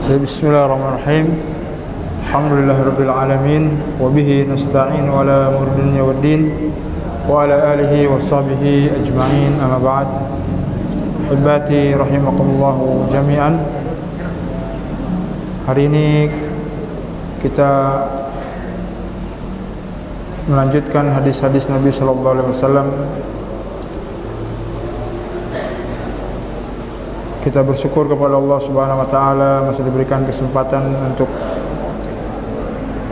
Bismillahirrahmanirrahim. Alhamdulillahirabbil alamin wa bihi nasta'in wa la umuri dunya waddin wa ala alihi wa sahbihi ajma'in. Amma ba'd. Hibati rahimakumullah jami'an. Hari ini kita melanjutkan hadis-hadis Nabi sallallahu alaihi wasallam. Kita bersyukur kepada Allah Subhanahu wa taala masih diberikan kesempatan untuk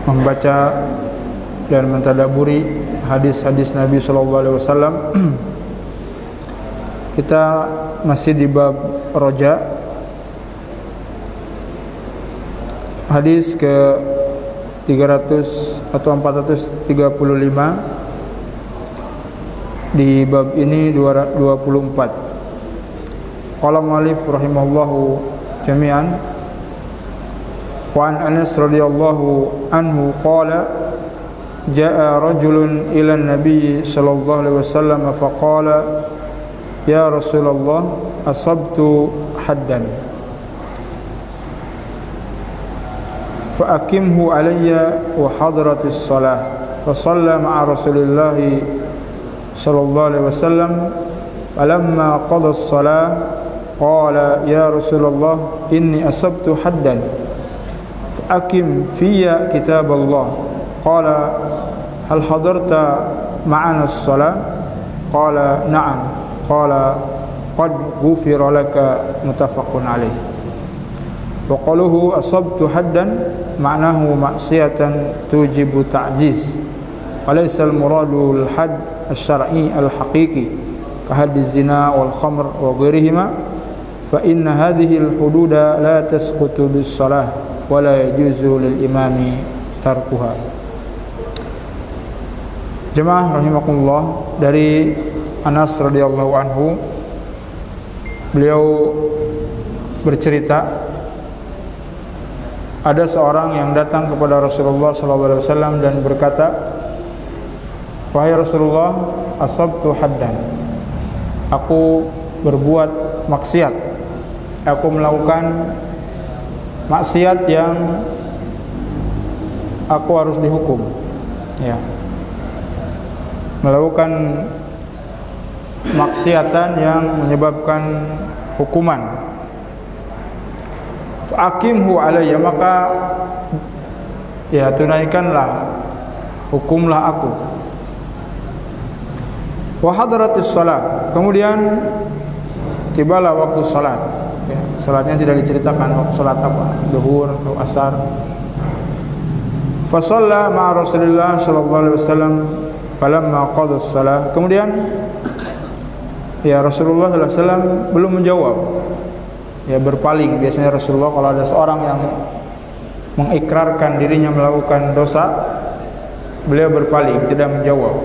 membaca dan mentadabburi hadis-hadis Nabi sallallahu alaihi wasallam. Kita masih di bab roja. Hadis ke 300 atau 435 di bab ini 24. Qala mu'allif rahimahullahu jami'an wa an Anas radhiyallahu anhu qala jaa rajulun ila an-nabiy sallallahu alaihi wasallam faqala ya Rasulullah asabtu haddan fa aqimhu alayya wa hadratis salah fa shalla ma'a Rasulillah sallallahu alaihi wasallam falamma qada as-salah qala ya Rasulullah inni asabtu haddan akim fiyya kitab Allah qala hal hadarta ma'ana as-salah qala na'am qala qad ghufira laka muttafaqun alayh. Wa qaluhu asabtu haddan ma'nahu ma'siyatan tujibu ta'jiz wa laysa al-muradu al-hadd asy-syar'i al-haqiqi ka hadd az-zina wal khamr wa ghairihima fa inna hadhihi al-hududa la tasqutu bis-salah wa la yajuzu lil imami tarkuha. Jemaah rahimakumullah, dari Anas radhiyallahu anhu, beliau bercerita ada seorang yang datang kepada Rasulullah sallallahu alaihi wasallam dan berkata, wahai Rasulullah, asabtu haddan, aku berbuat maksiat, aku melakukan maksiat yang aku harus dihukum, ya, melakukan maksiatan yang menyebabkan hukuman. Aqimhu alayya, maka ya tunaikanlah, hukumlah aku. Wa hadratis shalah, kemudian tibalah waktu salat. Ya, salatnya tidak diceritakan waktu salat apa, zuhur atau asar. Fa shalla ma'a Rasulillah sallallahu alaihi wasallam falamma qada as-salah, kemudian ya Rasulullah sallallahu alaihi wasallam belum menjawab. Ya, berpaling. Biasanya Rasulullah kalau ada seorang yang mengikrarkan dirinya melakukan dosa, beliau berpaling, tidak menjawab.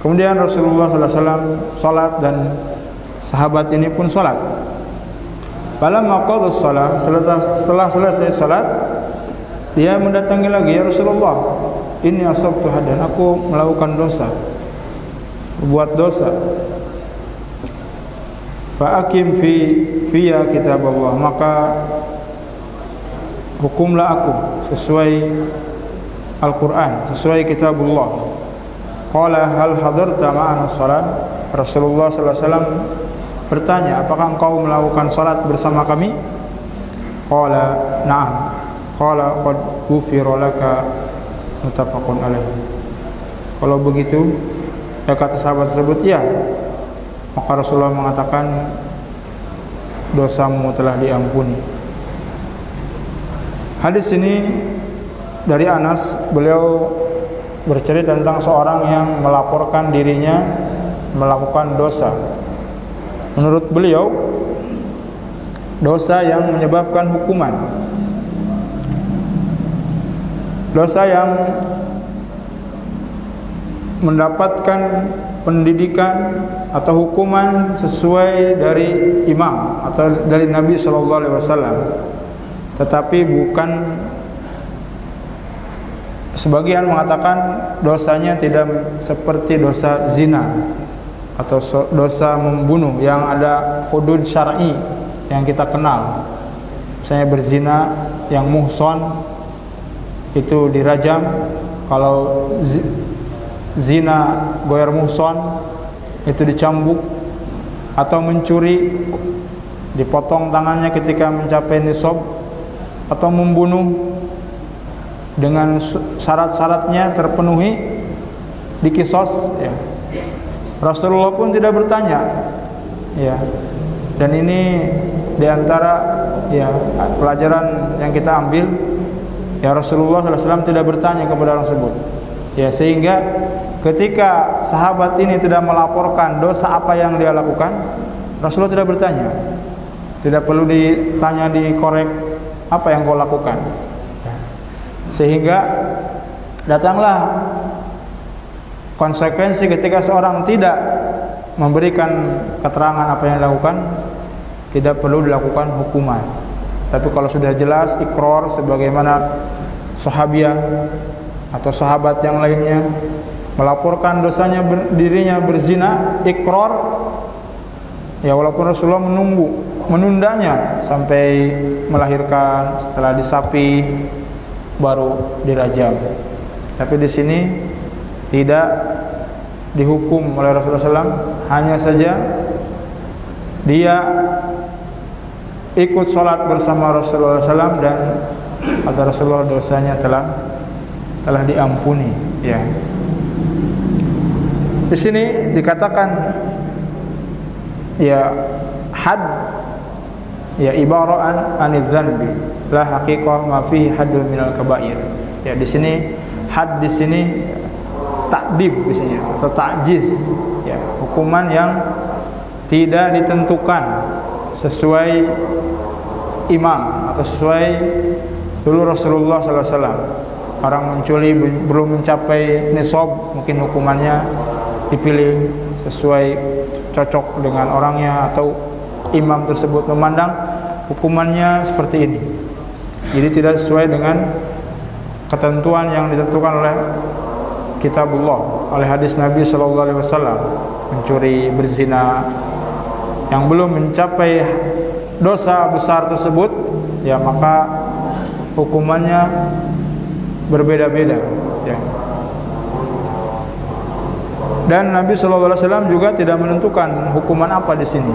Kemudian Rasulullah sallallahu alaihi wasallam salat dan sahabat ini pun salat. Falamma qada as-salah, setelah selesai salat, dia mendatangi lagi, ya Rasulullah, ini asabtu haddan, aku melakukan dosa, berbuat dosa. Fa aqim fiyya kitab Allah, maka hukumlah aku sesuai Al-Qur'an, sesuai kitabullah. Qala hal hadarta ma'ana shalah, Rasulullah sallallahu alaihi wasallam bertanya, apakah engkau melakukan salat bersama kami? Qala na'am qala qad ghufira laka muttafaqun alaih. Kalau begitu, ya, kata sahabat tersebut, ya, maka Rasulullah mengatakan dosamu telah diampuni. Hadis ini dari Anas, beliau bercerita tentang seorang yang melaporkan dirinya melakukan dosa. Menurut beliau, dosa yang menyebabkan hukuman, dosa yang mendapatkan pendidikan atau hukuman sesuai dari imam atau dari Nabi sallallahu alaihi wasallam, tetapi bukan, sebagian mengatakan dosanya tidak seperti dosa zina atau dosa membunuh yang ada hudud syar'i yang kita kenal. misalnya berzina yang muhson itu dirajam. Kalau zina goer muhson itu dicambuk. Atau mencuri dipotong tangannya ketika mencapai nisab. Atau membunuh dengan syarat-syaratnya terpenuhi dikisos ya. Rasulullah pun tidak bertanya ya. Dan ini diantara ya pelajaran yang kita ambil ya, Rasulullah SAW tidak bertanya kepada orang tersebut ya, sehingga ketika sahabat ini tidak melaporkan dosa apa yang dia lakukan, Rasulullah tidak bertanya, tidak perlu ditanya, dikorek apa yang kau lakukan ya. Sehingga datanglah konsekuensi ketika seorang tidak memberikan keterangan apa yang dilakukan, tidak perlu dilakukan hukuman. Tapi kalau sudah jelas ikrar sebagaimana sahabiah atau sahabat yang lainnya melaporkan dosanya dirinya berzina, ikrar ya, walaupun Rasulullah menundanya sampai melahirkan, setelah disapi baru dirajam. Tapi di sini tidak dihukum oleh Rasulullah SAW, hanya saja dia ikut sholat bersama Rasulullah SAW dan kata Rasulullah dosanya telah diampuni ya. Di sini dikatakan ya had ya ibara'an anidz dzanbi la haqiqah ma fihi haddun minal kabair. Ya di sini had di sini takdib biasanya atau takjiz ya, hukuman yang tidak ditentukan sesuai imam atau sesuai dulu Rasulullah SAW. Orang mencuri belum mencapai nisab, mungkin hukumannya dipilih sesuai cocok dengan orangnya, atau imam tersebut memandang hukumannya seperti ini. Jadi tidak sesuai dengan ketentuan yang ditentukan oleh kitabullah, oleh hadis Nabi SAW. Mencuri, berzina yang belum mencapai dosa besar tersebut ya, maka hukumannya berbeda-beda ya. Dan Nabi SAW juga tidak menentukan hukuman apa di sini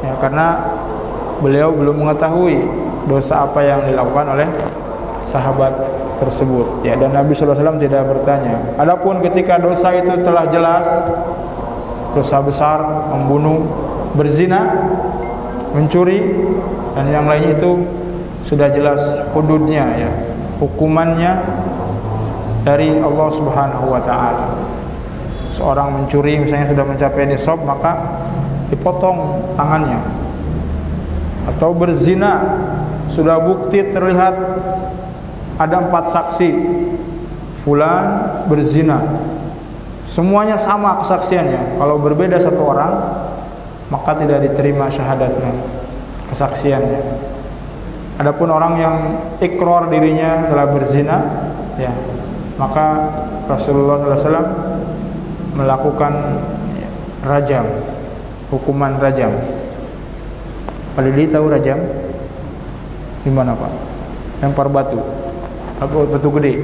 ya, karena beliau belum mengetahui dosa apa yang dilakukan oleh sahabat tersebut ya, dan Nabi SAW tidak bertanya. Adapun ketika dosa itu telah jelas, dosa besar, membunuh, berzina, mencuri dan yang lain itu sudah jelas hududnya ya, hukumannya dari Allah Subhanahu wa taala. Seorang mencuri misalnya sudah mencapai nisab, maka dipotong tangannya. Atau berzina, sudah bukti terlihat ada 4 saksi, fulan berzina, semuanya sama kesaksiannya. Kalau berbeda satu orang, maka tidak diterima syahadatnya, kesaksiannya. Adapun orang yang ikrar dirinya telah berzina ya, maka Rasulullah SAW melakukan rajam, hukuman rajam. Pak Lili tahu rajam? Gimana Pak? Lempar batu, batu gede.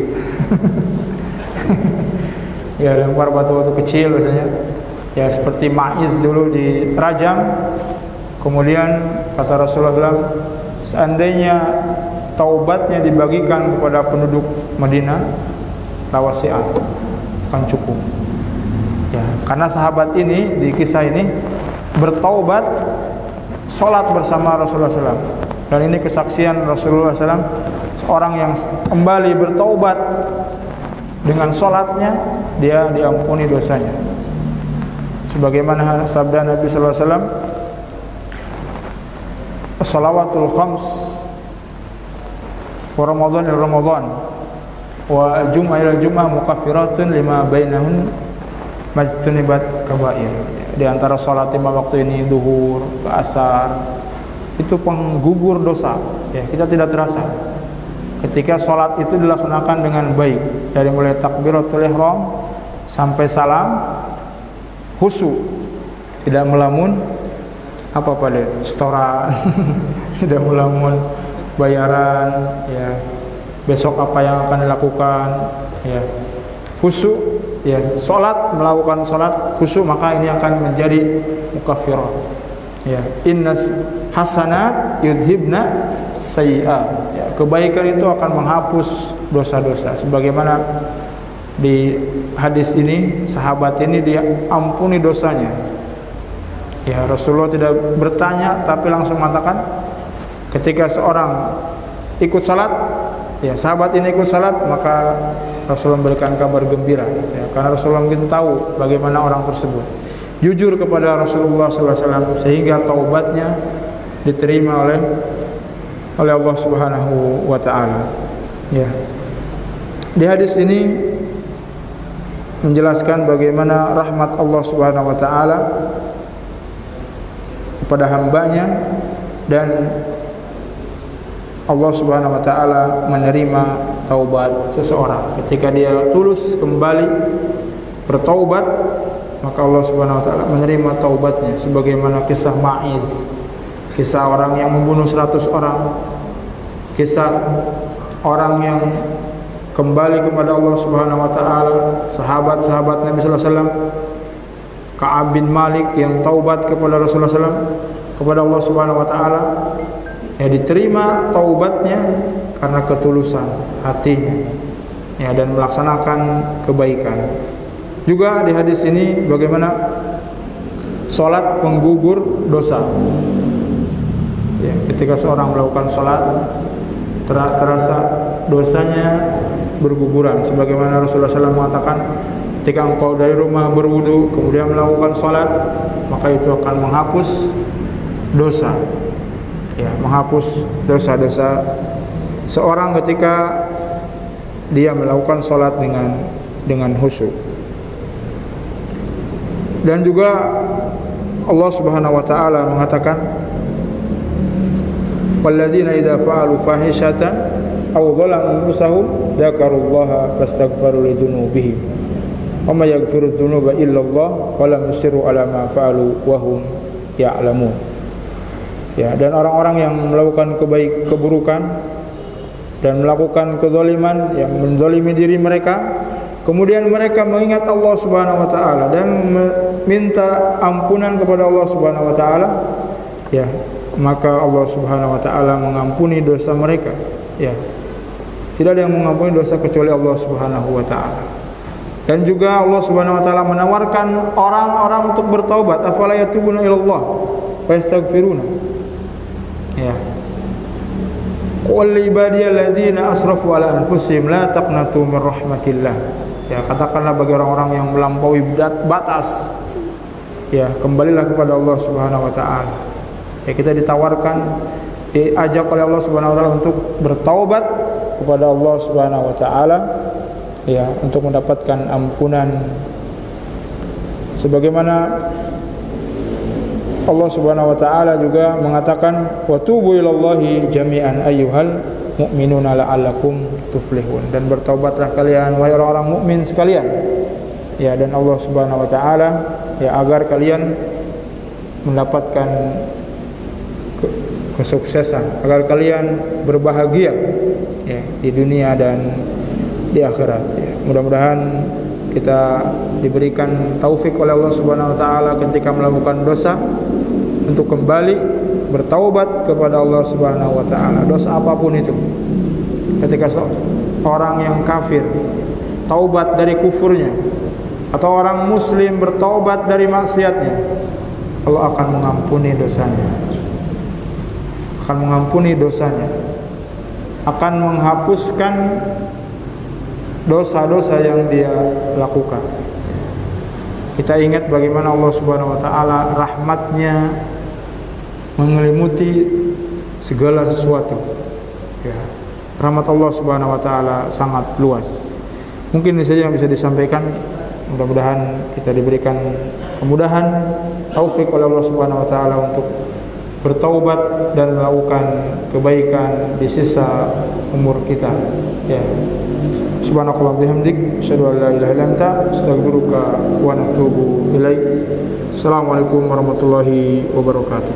Ya, lempar batu-batu kecil biasanya. Ya seperti Ma'iz dulu dirajam. Kemudian kata Rasulullah SAW, seandainya taubatnya dibagikan kepada penduduk Madinah, lawasi'ah, akan cukup. Ya, karena sahabat ini di kisah ini bertaubat, sholat bersama Rasulullah SAW. Dan ini kesaksian Rasulullah SAW, seorang yang kembali bertaubat dengan sholatnya, dia diampuni dosanya. Sebagaimana sabda Nabi SAW, as-salawatul khams wa Ramadan ila Ramadan wa jum'ah ila jum'ah mukaffiratun lima bainahun majtunibat kabair. Di antara salat 5 waktu ini, zuhur ke asar, itu penggugur dosa ya, kita tidak terasa ketika salat itu dilaksanakan dengan baik, dari mulai takbiratul ihram sampai salam, khusyuk, tidak melamun apa pada setoran, tidak melamun bayaran, ya. Besok apa yang akan dilakukan, ya. Khusyuk, ya. Melakukan salat khusyuk, maka ini akan menjadi mukaffirat. Ya, innas hasanat yudhibna sayyi'at. Ya, kebaikan itu akan menghapus dosa-dosa. Sebagaimana di hadis ini, sahabat ini diampuni dosanya. Ya, Rasulullah tidak bertanya, tapi langsung mengatakan, ketika seorang ikut salat, ya, sahabat ini ikut salat, maka Rasulullah memberikan kabar gembira. Ya, karena Rasulullah mungkin tahu bagaimana orang tersebut jujur kepada Rasulullah SAW, sehingga taubatnya diterima oleh Allah Subhanahu wa taala. Ya. Di hadis ini menjelaskan bagaimana rahmat Allah Subhanahu wa taala kepada hambanya, dan Allah Subhanahu wa taala menerima taubat seseorang ketika dia tulus kembali bertaubat, maka Allah Subhanahu wa taala menerima taubatnya. Sebagaimana kisah Ma'iz, kisah orang yang membunuh 100 orang, kisah orang yang kembali kepada Allah Subhanahu wa taala, sahabat-sahabat Nabi sallallahu alaihi wasallam, Ka'ab bin Malik yang taubat kepada Rasulullah SAW, kepada Allah Subhanahu wa taala, ya, diterima taubatnya karena ketulusan hatinya, ya, dan melaksanakan kebaikan. Juga di hadis ini bagaimana salat penggugur dosa. Ya, ketika seorang melakukan salat, terasa dosanya berguguran, sebagaimana Rasulullah SAW mengatakan, ketika engkau dari rumah berwudu kemudian melakukan salat, maka itu akan menghapus dosa, ya, menghapus dosa-dosa seorang ketika dia melakukan salat dengan khusyuk. Dan juga Allah Subhanahu wa taala mengatakan, walladzina idza fa'alu fahishatan aw dzalamu anfusahum dzakarullaha fastaghfiru lidzunubihim wa may yaghfiru dzunuba illallah wa lam yusirru ala ma fa'alu wa hum ya'lamun. Ya, dan orang-orang yang melakukan keburukan dan melakukan kezaliman, yang menzalimi diri mereka, kemudian mereka mengingat Allah Subhanahu wa taala dan minta ampunan kepada Allah Subhanahu wa taala, ya, maka Allah Subhanahu wa taala mengampuni dosa mereka. Ya. Tidak ada yang mengampuni dosa kecuali Allah Subhanahu wa taala. Dan juga Allah Subhanahu wa taala menawarkan orang-orang untuk bertaubat, afala yatubuna ilallah wa yastaghfiruna. Ya. Qul li ibadiyalladzina asrafu ala anfusihim la taqnatu min rahmatillah. Ya, katakanlah bagi orang-orang yang melampaui batas, ya, kembalilah kepada Allah Subhanahu wa taala. Ya, kita ditawarkan, diajak oleh Allah Subhanahu wa taala untuk bertaubat kepada Allah Subhanahu wa taala, ya, untuk mendapatkan ampunan. Sebagaimana Allah Subhanahu wa taala juga mengatakan, wa tubu ilallahi jami'an ayyuhal mu'minuna la'allakum tuflihun, dan bertaubatlah kalian wahai orang-orang mukmin sekalian, ya, dan Allah Subhanahu wa taala, ya, agar kalian mendapatkan kesuksesan, agar kalian berbahagia, ya, di dunia dan di akhirat. Ya, mudah-mudahan kita diberikan taufik oleh Allah Subhanahu wa taala ketika melakukan dosa untuk kembali bertaubat kepada Allah Subhanahu wa taala, dosa apapun itu. Ketika orang yang kafir taubat dari kufurnya, atau orang muslim bertaubat dari maksiatnya, Allah akan mengampuni dosanya. Akan mengampuni dosanya, akan menghapuskan dosa-dosa yang dia lakukan. Kita ingat bagaimana Allah Subhanahu wa taala rahmatnya mengelimuti segala sesuatu. Ya, rahmat Allah Subhanahu wa taala sangat luas. Mungkin ini saja yang bisa disampaikan. Mudah-mudahan kita diberikan kemudahan, taufik oleh Allah Subhanahu wa taala untuk bertaubat dan melakukan kebaikan di sisa umur kita. Ya. Subhanakallah bihamdik, asyhadu an la ilaha illa anta, astaghfiruka wa atubu ilaik. Assalamualaikum warahmatullahi wabarakatuh.